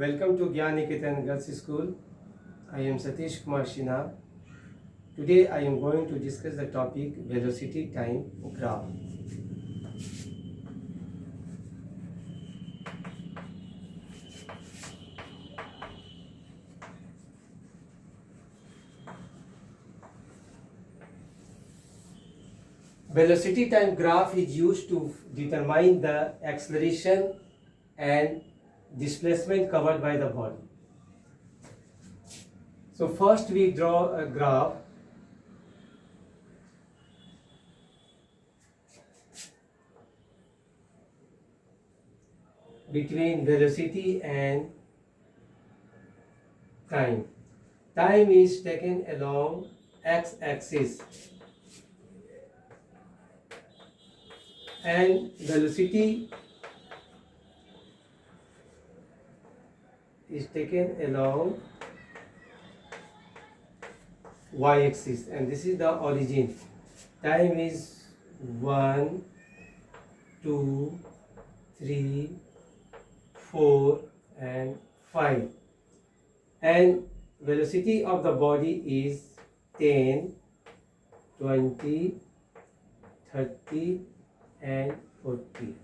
Welcome to Gyan Niketan Girls School. I am Satish Kumar Shina. Today I am going to discuss the topic velocity time graph. Velocity time graph is used to determine the acceleration and displacement covered by the body. So first we draw a graph between velocity and time. Time is taken along x-axis and velocity is taken along y-axis, and this is the origin. Time is 1, 2, 3, 4 and 5, and velocity of the body is 10, 20, 30 and 40.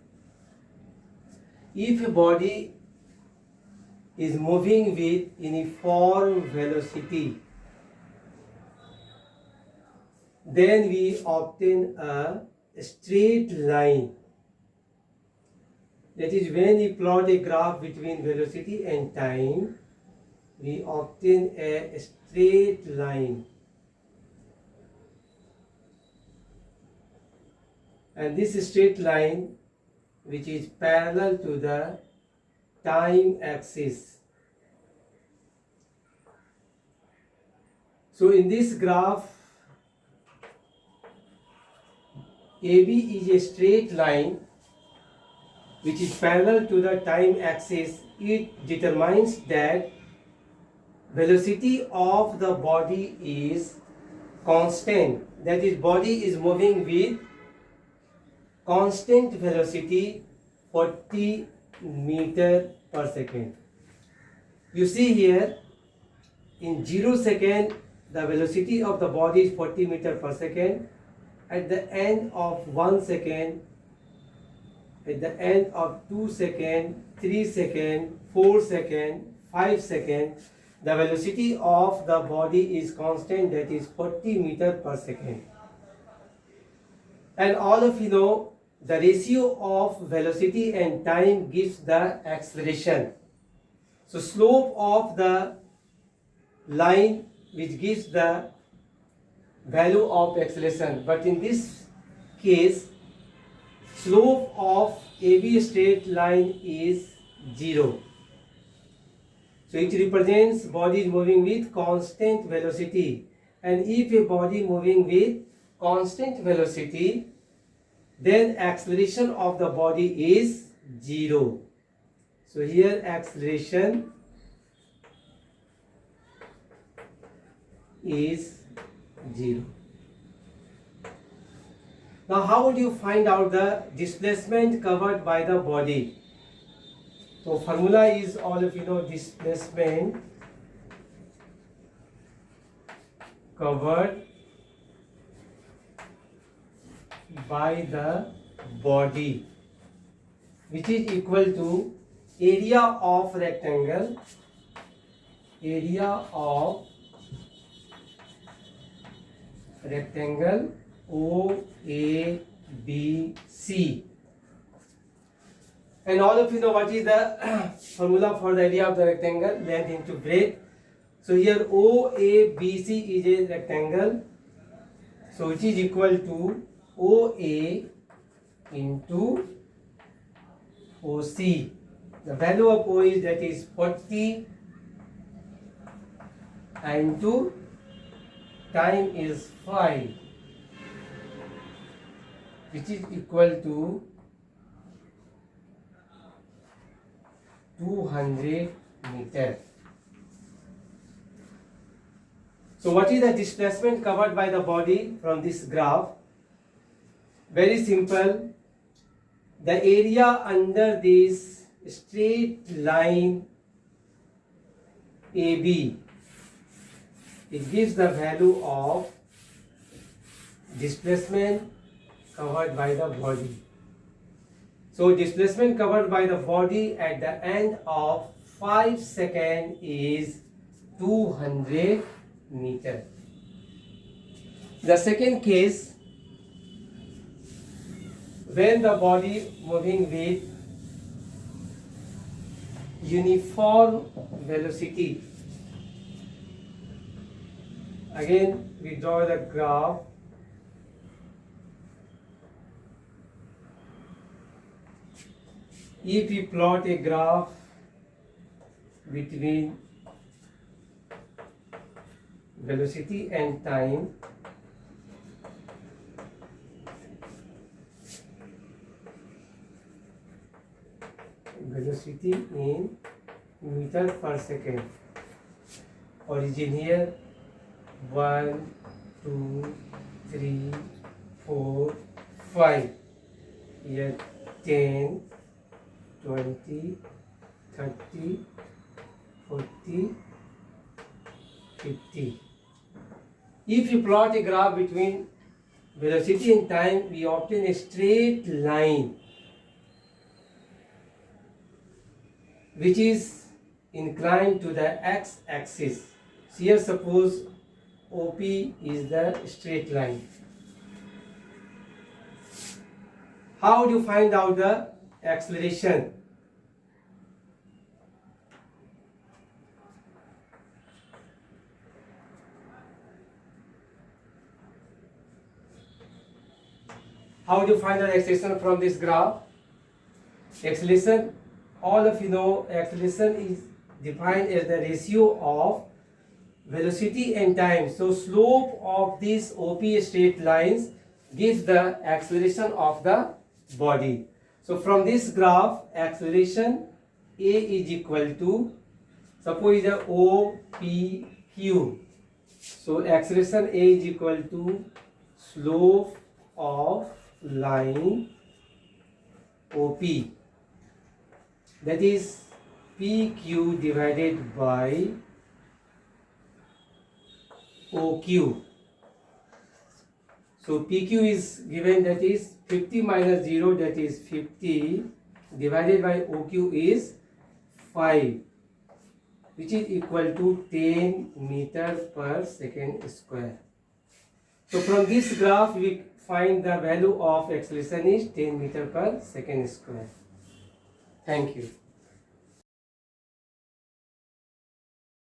If a body is moving with uniform velocity, then we obtain a straight line. That is, when we plot a graph between velocity and time, we obtain a straight line. And this straight line, which is parallel to the time axis. So in this graph, AB is a straight line which is parallel to the time axis. It determines that velocity of the body is constant. That is, body is moving with constant velocity 40 meter per second. You see here, in 0 second, the velocity of the body is 40 meter per second. At the end of 1 second, at the end of 2 seconds, 3 seconds, 4 seconds, 5 seconds, the velocity of the body is constant, that is 40 meter per second. And all of you know, the ratio of velocity and time gives the acceleration. So slope of the line which gives the value of acceleration, but in this case slope of AB straight line is 0. So it represents body is moving with constant velocity, and if a body moving with constant velocity, then acceleration of the body is 0. So here acceleration is 0. Now how would you find out the displacement covered by the body? So formula is, all of you know, displacement covered by the body, which is equal to area of rectangle, OABC. And all of you know what is the formula for the area of the rectangle? Length into breadth. So here OABC is a rectangle, so it is equal to OA into OC. The value of O is, that is 40, into time is 5, which is equal to 200 meters. So what is the displacement covered by the body from this graph? Very simple. The area under this straight line AB. It gives the value of displacement covered by the body. So displacement covered by the body at the end of 5 seconds is 200 meter. The second case, when the body moving with uniform velocity. Again, we draw the graph. If we plot a graph between velocity and time, velocity in meter per second, origin here 1, 2, 3, 4, 5, here 10, 20, 30, 40, 50. If you plot a graph between velocity and time, we obtain a straight line which is inclined to the x-axis. So here suppose OP is the straight line. How do you find out the acceleration? How do you find the acceleration from this graph? Acceleration, all of you know, acceleration is defined as the ratio of velocity and time. So slope of these OP straight lines gives the acceleration of the body. So from this graph, acceleration A is equal to, suppose the OPQ. So acceleration A is equal to slope of line OP, that is PQ divided by OQ. So PQ is given, that is 50 minus 0, that is 50, divided by OQ is 5, which is equal to 10 meter per second square. So from this graph we find the value of acceleration is 10 meter per second square. Thank you.